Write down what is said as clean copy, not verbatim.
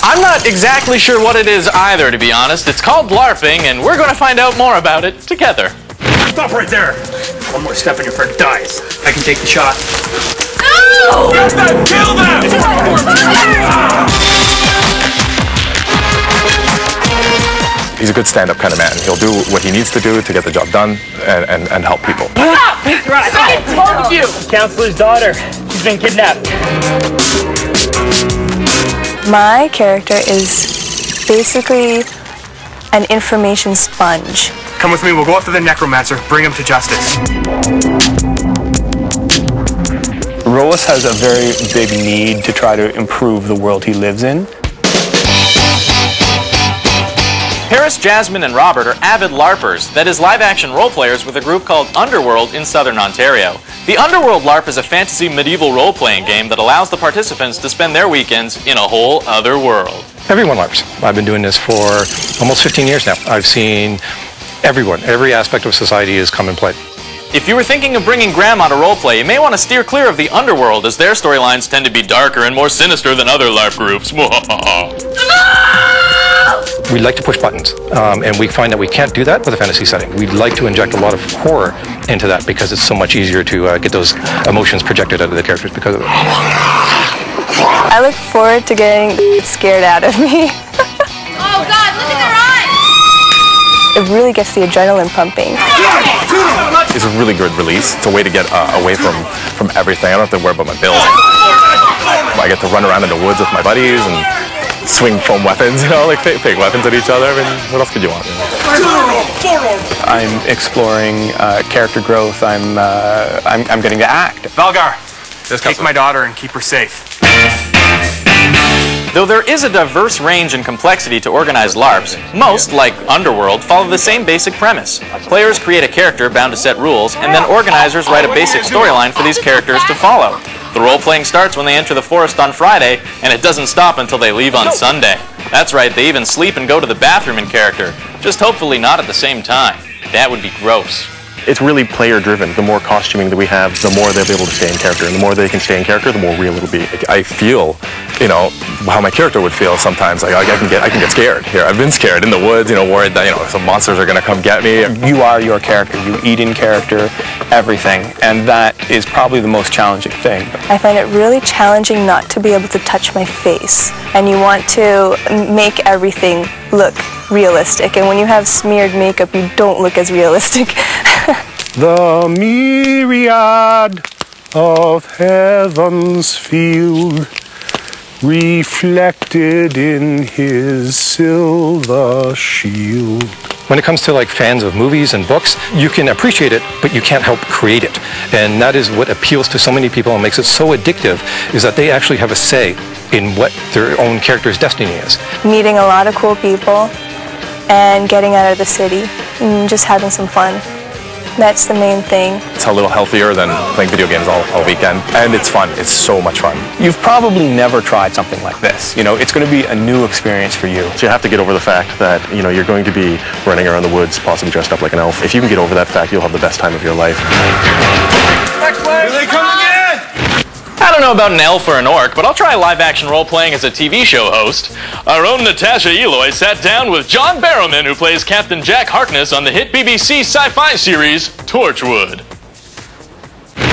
I'm not exactly sure what it is either, to be honest. It's called LARPing, and we're going to find out more about it together. Stop right there! One more step and your friend dies. I can take the shot. No! Get them! Kill them! He's a good stand-up kind of man. He'll do what he needs to do to get the job done and help people. I told you! Counselor's daughter. She's been kidnapped. My character is basically an information sponge. Come with me, we'll go after the necromancer, bring him to justice. Roas has a very big need to try to improve the world he lives in. Paris, Jasmine, and Robert are avid LARPers, that is, live-action role-players with a group called Underworld in southern Ontario. The Underworld LARP is a fantasy medieval role-playing game that allows the participants to spend their weekends in a whole other world. Everyone LARPs. I've been doing this for almost 15 years now. I've seen everyone, every aspect of society has come and played. If you were thinking of bringing Grandma to roleplay, you may want to steer clear of the Underworld, as their storylines tend to be darker and more sinister than other LARP groups. We like to push buttons, and we find that we can't do that with a fantasy setting. We'd like to inject a lot of horror into that because it's so much easier to get those emotions projected out of the characters because of it. I look forward to getting scared out of me. Oh God, look at their eyes! It really gets the adrenaline pumping. It's a really good release. It's a way to get away from everything. I don't have to worry about my bills. I get to run around in the woods with my buddies and swing foam weapons, you know, like fake weapons at each other. I mean, what else could you want? I'm exploring character growth. I'm getting to act. Valgar, take my daughter and keep her safe. Though there is a diverse range and complexity to organized LARPs, most, like Underworld, follow the same basic premise. Players create a character bound to set rules, and then organizers write a basic storyline for these characters to follow. The role-playing starts when they enter the forest on Friday, and it doesn't stop until they leave on Sunday. That's right, they even sleep and go to the bathroom in character, just hopefully not at the same time. That would be gross. It's really player-driven. The more costuming that we have, the more they'll be able to stay in character. And the more they can stay in character, the more real it'll be. I feel, you know, how my character would feel sometimes. Like I can get scared here. I've been scared in the woods, you know, worried that, you know, some monsters are going to come get me. You are your character. You eat in character, everything. And that is probably the most challenging thing. I find it really challenging not to be able to touch my face. And you want to make everything look realistic. And when you have smeared makeup, you don't look as realistic. The myriad of heaven's field reflected in his silver shield. When it comes to like fans of movies and books, you can appreciate it, but you can't help create it. And that is what appeals to so many people and makes it so addictive, is that they actually have a say in what their own character's destiny is. Meeting a lot of cool people and getting out of the city and just having some fun. That's the main thing. It's a little healthier than playing video games all weekend. And it's fun. It's so much fun. You've probably never tried something like this. You know, it's going to be a new experience for you. So you have to get over the fact that, you know, you're going to be running around the woods, possibly dressed up like an elf. If you can get over that fact, you'll have the best time of your life. Here they come again! I don't know about an elf or an orc, but I'll try live-action role-playing as a TV show host. Our own Natasha Eloy sat down with John Barrowman, who plays Captain Jack Harkness on the hit BBC sci-fi series Torchwood.